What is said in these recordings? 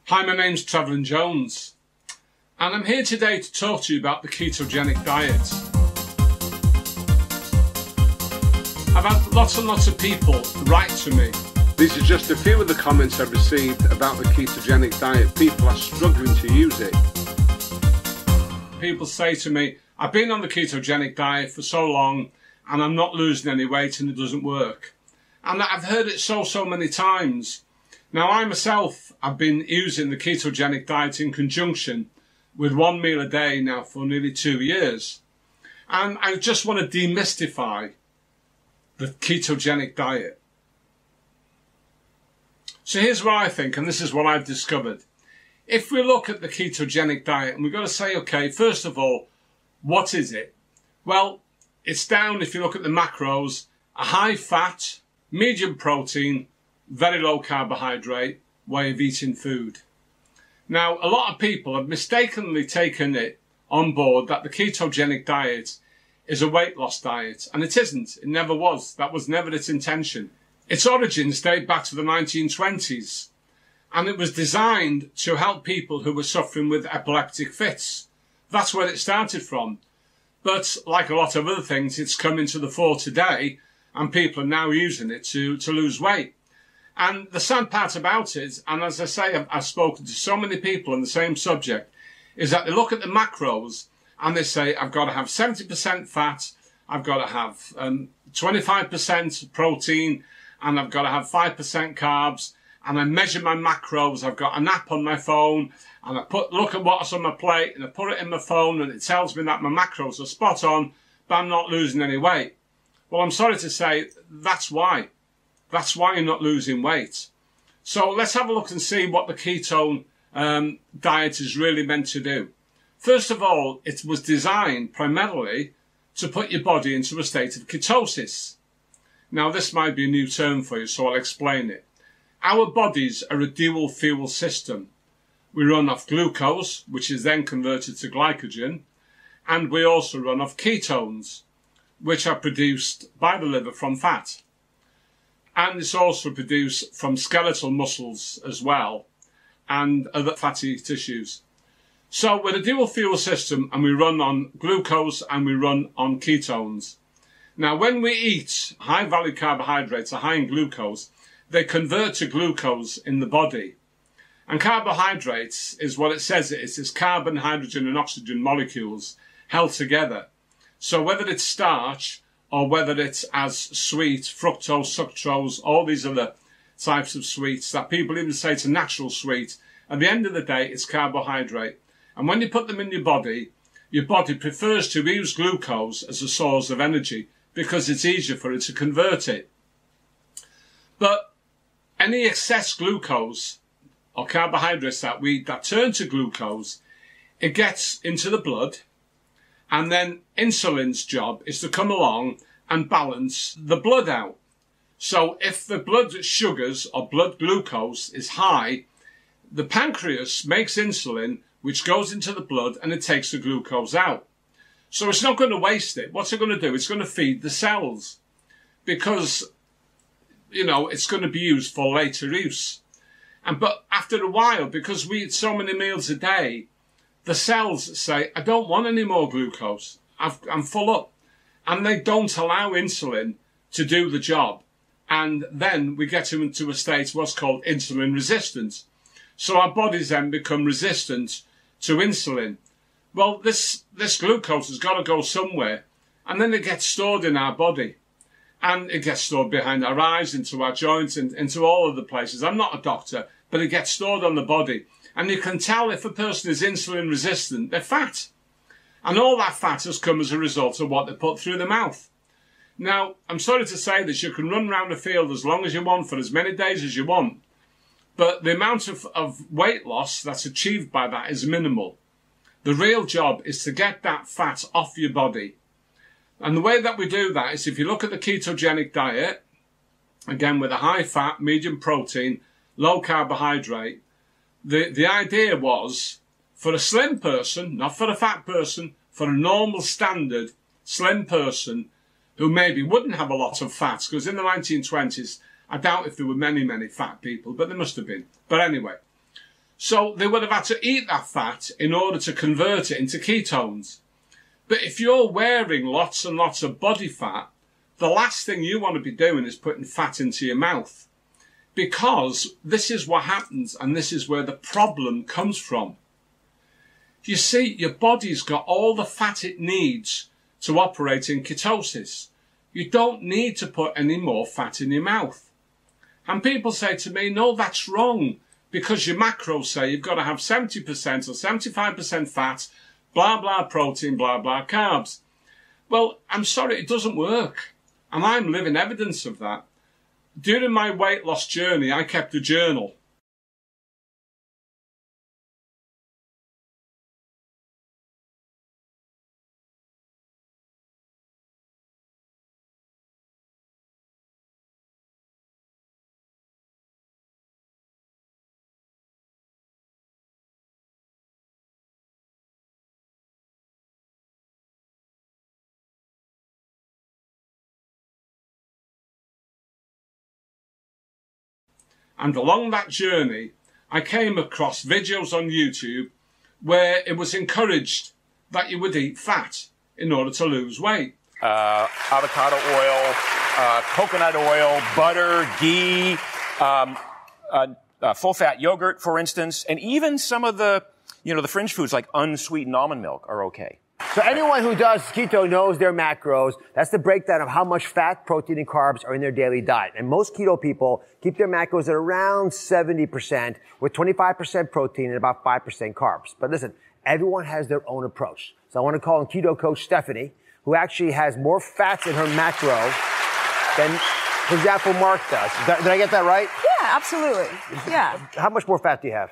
Hi, my name's Travelling Jones, and I'm here today to talk to you about the ketogenic diet. I've had lots and lots of people write to me. These are just a few of the comments I've received about the ketogenic diet. People are struggling to use it. People say to me, I've been on the ketogenic diet for so long and I'm not losing any weight and it doesn't work. And I've heard it so many times. Now, I myself have been using the ketogenic diet in conjunction with 1 meal a day now for nearly 2 years. And I just want to demystify the ketogenic diet. So here's what I think, and this is what I've discovered. If we look at the ketogenic diet, and we've got to say, okay, first of all, what is it? Well, it's down, if you look at the macros, a high fat, medium protein, very low carbohydrate way of eating food. Now, a lot of people have mistakenly taken it on board that the ketogenic diet is a weight loss diet, and it isn't. It never was. That was never its intention. Its origins date back to the 1920s, and it was designed to help people who were suffering with epileptic fits. That's where it started from. But like a lot of other things, it's come into the fore today, and people are now using it to lose weight. And the sad part about it, and as I say, I've spoken to so many people on the same subject, is that they look at the macros and they say, I've got to have 70% fat, I've got to have 25% protein, and I've got to have 5% carbs, and I measure my macros, I've got an app on my phone, and I look at what's on my plate, and I put it in my phone, and it tells me that my macros are spot on, but I'm not losing any weight. Well, I'm sorry to say, that's why. That's why you're not losing weight. So let's have a look and see what the ketone diet is really meant to do. First of all, it was designed primarily to put your body into a state of ketosis. Now, this might be a new term for you, so I'll explain it. Our bodies are a dual fuel system. We run off glucose, which is then converted to glycogen, and we also run off ketones, which are produced by the liver from fat. And it's also produced from skeletal muscles as well, and other fatty tissues. So we're a dual fuel system, and we run on glucose and we run on ketones. Now, when we eat high value carbohydrates are high in glucose, they convert to glucose in the body. And carbohydrates is what it says it is. It's carbon, hydrogen and oxygen molecules held together. So whether it's starch or whether it's as sweet, fructose, sucrose, all these other types of sweets that people even say it's a natural sweet, at the end of the day, it's carbohydrate. And when you put them in your body prefers to use glucose as a source of energy because it's easier for it to convert it. But any excess glucose or carbohydrates that we eat that turn to glucose, it gets into the blood, and then insulin's job is to come along and balance the blood out. So if the blood sugars or blood glucose is high, the pancreas makes insulin, which goes into the blood and it takes the glucose out. So it's not going to waste it. What's it going to do? It's going to feed the cells because, you know, it's going to be used for later use. But after a while, because we eat so many meals a day, the cells say, I don't want any more glucose. I'm full up. And they don't allow insulin to do the job. And then we get into a state what's called insulin resistance. So our bodies then become resistant to insulin. Well, this glucose has got to go somewhere. And then it gets stored in our body. And it gets stored behind our eyes, into our joints, and into all of the places. I'm not a doctor, but it gets stored on the body. And you can tell if a person is insulin resistant, they're fat. And all that fat has come as a result of what they put through the mouth. Now, I'm sorry to say this, you can run around the field as long as you want for as many days as you want. But the amount of weight loss that's achieved by that is minimal. The real job is to get that fat off your body. And the way that we do that is if you look at the ketogenic diet, again with a high fat, medium protein, low carbohydrate, the idea was for a slim person, not for a fat person, for a normal standard slim person who maybe wouldn't have a lot of fats, because in the 1920s, I doubt if there were many fat people, but there must have been. But anyway, So they would have had to eat that fat in order to convert it into ketones. But if you're wearing lots and lots of body fat, the last thing you want to be doing is putting fat into your mouth. Because this is what happens, and this is where the problem comes from. You see, your body's got all the fat it needs to operate in ketosis. You don't need to put any more fat in your mouth. And people say to me, no, that's wrong, because your macros say you've got to have 70% or 75% fat, blah, blah, protein, blah, blah, carbs. Well, I'm sorry, it doesn't work. And I'm living evidence of that. During my weight loss journey, I kept a journal. And along that journey, I came across videos on YouTube where it was encouraged that you would eat fat in order to lose weight. Avocado oil, coconut oil, butter, ghee, full-fat yogurt, for instance, and even some of the, the fringe foods like unsweetened almond milk are okay. So anyone who does keto knows their macros. That's the breakdown of how much fat, protein, and carbs are in their daily diet. And most keto people keep their macros at around 70%, with 25% protein and about 5% carbs. But listen, everyone has their own approach. So I want to call on keto coach Stephanie, who actually has more fats in her macro than, for example, Mark does. Did I get that right? Yeah, absolutely. Yeah. How much more fat do you have?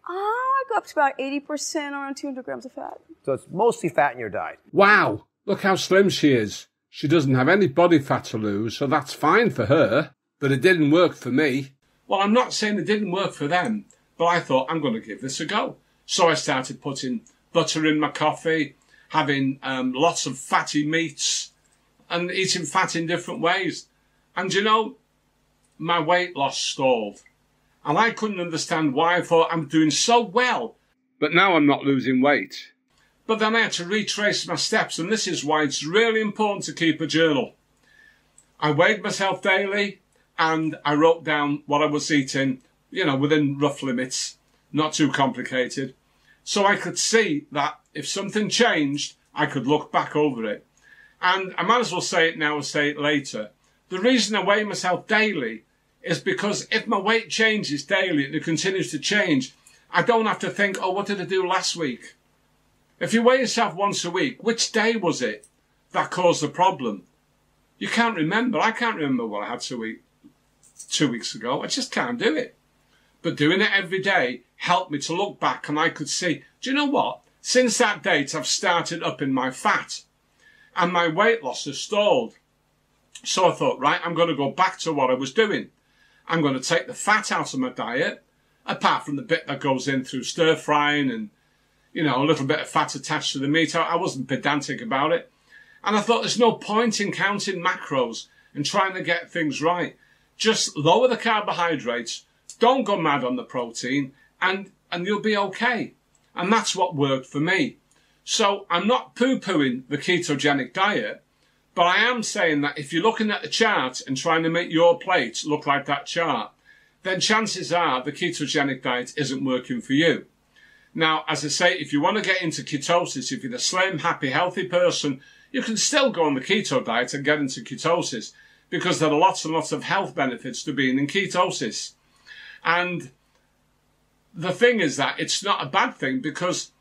I go up to about 80%, around 200 grams of fat. So it's mostly fat in your diet. Wow, look how slim she is. She doesn't have any body fat to lose, so that's fine for her. But it didn't work for me. Well, I'm not saying it didn't work for them, but I thought I'm going to give this a go. So I started putting butter in my coffee, having lots of fatty meats, and eating fat in different ways. And my weight loss stalled. And I couldn't understand why. I thought I'm doing so well. But now I'm not losing weight. But then I had to retrace my steps, and this is why it's really important to keep a journal. I weighed myself daily, and I wrote down what I was eating, within rough limits, not too complicated. So I could see that if something changed, I could look back over it. And I might as well say it now or say it later. The reason I weigh myself daily is because if my weight changes daily and it continues to change, I don't have to think, oh, what did I do last week? If you weigh yourself once a week, which day was it that caused the problem? You can't remember. I can't remember what I had to eat 2 weeks ago. I just can't do it. But doing it every day helped me to look back, and I could see, do you know what? Since that date, I've started upping my fat, and my weight loss has stalled. So I thought, right, I'm going to go back to what I was doing. I'm going to take the fat out of my diet, apart from the bit that goes in through stir frying and, a little bit of fat attached to the meat. I wasn't pedantic about it. And I thought there's no point in counting macros and trying to get things right. Just lower the carbohydrates, don't go mad on the protein, and you'll be okay. And that's what worked for me. So I'm not poo-pooing the ketogenic diet, but I am saying that if you're looking at the chart and trying to make your plate look like that chart, then chances are the ketogenic diet isn't working for you. Now, as I say, if you want to get into ketosis, if you're a slim, happy, healthy person, you can still go on the keto diet and get into ketosis, because there are lots and lots of health benefits to being in ketosis. And the thing is that it's not a bad thing, because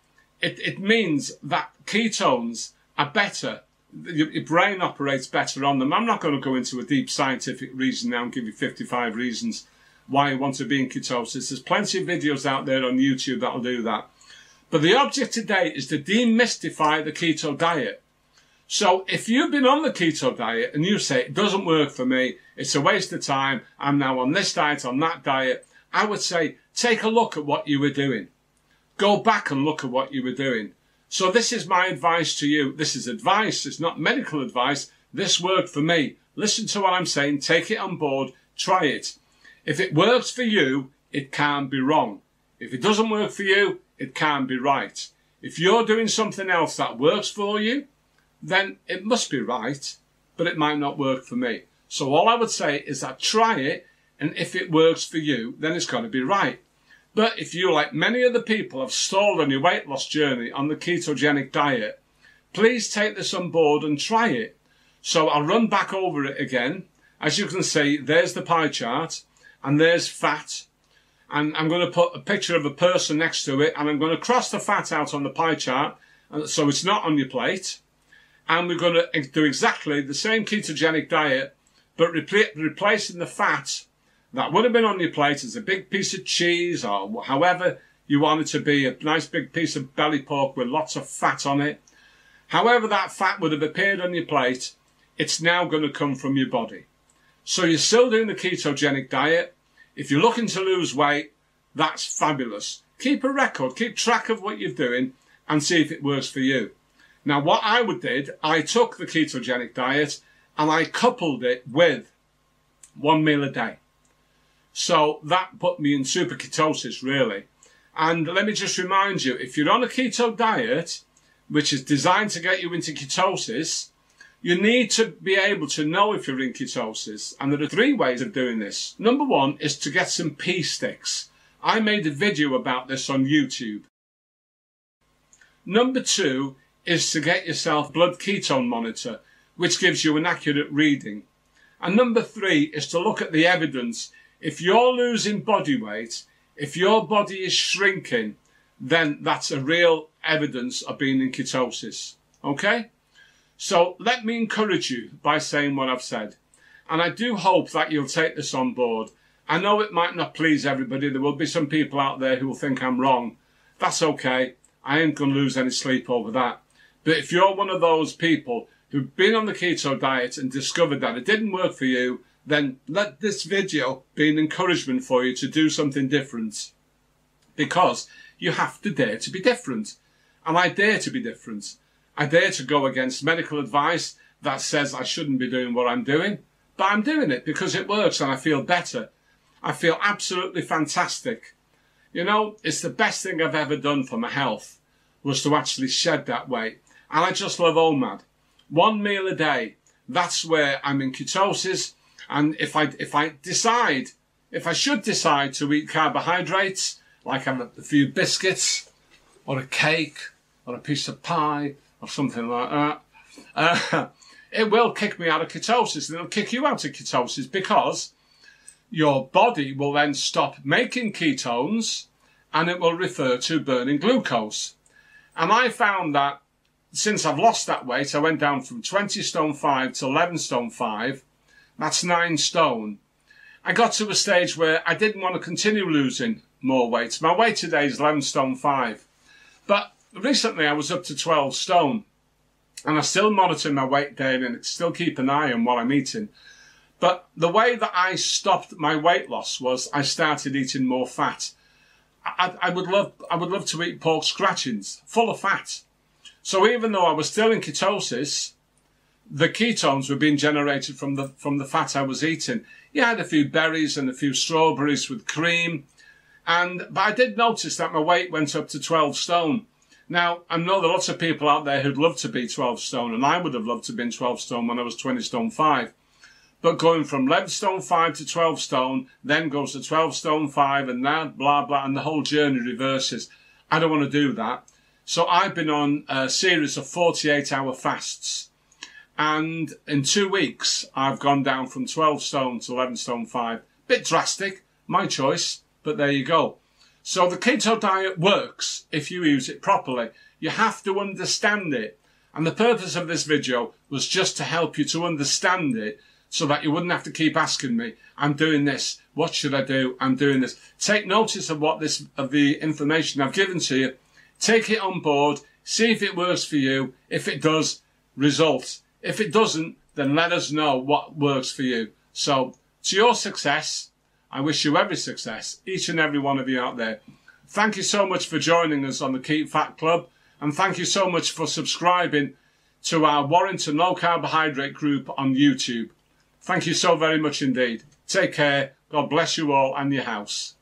it means that ketones are better. Your brain operates better on them. I'm not going to go into a deep scientific reason now and give you 55 reasons why you want to be in ketosis. There's plenty of videos out there on YouTube that'll do that. But the object today is to demystify the keto diet. So if you've been on the keto diet and you say, it doesn't work for me, it's a waste of time, I'm now on this diet, on that diet, I would say, take a look at what you were doing. Go back and look at what you were doing. So this is my advice to you. This is advice. It's not medical advice. This worked for me. Listen to what I'm saying. Take it on board. Try it. If it works for you, it can't be wrong. If it doesn't work for you, it can't be right. If you're doing something else that works for you, then it must be right, but it might not work for me. So all I would say is that try it, and if it works for you, then it's got to be right. But if you, like many other people, have stalled on your weight loss journey on the ketogenic diet, please take this on board and try it. So I'll run back over it again. As you can see, there's the pie chart, and there's fat. And I'm going to put a picture of a person next to it, and I'm going to cross the fat out on the pie chart, so it's not on your plate. And we're going to do exactly the same ketogenic diet, but replacing the fat that would have been on your plate as a big piece of cheese, or however you want it to be, a nice big piece of belly pork with lots of fat on it. However that fat would have appeared on your plate, it's now going to come from your body. So you're still doing the ketogenic diet. If you're looking to lose weight, that's fabulous. Keep a record, keep track of what you're doing and see if it works for you. Now what I did, I took the ketogenic diet and I coupled it with 1 meal a day. So that put me in super ketosis really. And let me just remind you, if you're on a keto diet, which is designed to get you into ketosis, you need to be able to know if you're in ketosis. And there are 3 ways of doing this. Number 1 is to get some pea sticks. I made a video about this on YouTube. Number 2 is to get yourself a blood ketone monitor, which gives you an accurate reading. And number 3 is to look at the evidence. If you're losing body weight, if your body is shrinking, then that's a real evidence of being in ketosis. Okay? So let me encourage you by saying what I've said. And I do hope that you'll take this on board. I know it might not please everybody. There will be some people out there who will think I'm wrong. That's okay. I ain't going to lose any sleep over that. But if you're one of those people who've been on the keto diet and discovered that it didn't work for you, then let this video be an encouragement for you to do something different. Because you have to dare to be different. And I dare to be different. I dare to go against medical advice that says I shouldn't be doing what I'm doing. But I'm doing it because it works and I feel better. I feel absolutely fantastic. You know, it's the best thing I've ever done for my health, was to actually shed that weight. And I just love OMAD. 1 meal a day. That's where I'm in ketosis. And if I should decide to eat carbohydrates, like have a few biscuits, or a cake, or a piece of pie, or something like that, it will kick me out of ketosis, and it'll kick you out of ketosis because your body will then stop making ketones, and it will refer to burning glucose. And I found that since I've lost that weight, I went down from 20 stone 5 to 11 stone 5. That's 9 stone. I got to a stage where I didn't want to continue losing more weight. My weight today is 11 stone 5. But recently I was up to 12 stone. And I still monitor my weight daily and still keep an eye on what I'm eating. But the way that I stopped my weight loss was I started eating more fat. I would love to eat pork scratchings full of fat. So even though I was still in ketosis, the ketones were being generated from the fat I was eating. Yeah, I had a few berries and a few strawberries with cream. But I did notice that my weight went up to 12 stone. Now, I know there are lots of people out there who'd love to be 12 stone, and I would have loved to have been 12 stone when I was 20 stone 5. But going from 11 stone 5 to 12 stone, then goes to 12 stone 5, and now blah, blah, and the whole journey reverses. I don't want to do that. So I've been on a series of 48-hour fasts. And in 2 weeks, I've gone down from 12 stone to 11 stone 5. Bit drastic, my choice, but there you go. So the keto diet works if you use it properly. You have to understand it. And the purpose of this video was just to help you to understand it so that you wouldn't have to keep asking me, I'm doing this, what should I do? I'm doing this. Take notice of the information I've given to you. Take it on board, see if it works for you. If it does, result. If it doesn't, then let us know what works for you. So, to your success, I wish you every success, each and every one of you out there. Thank you so much for joining us on the Keep Fat Club, and thank you so much for subscribing to our Warrington Low Carbohydrate group on YouTube. Thank you so very much indeed. Take care. God bless you all and your house.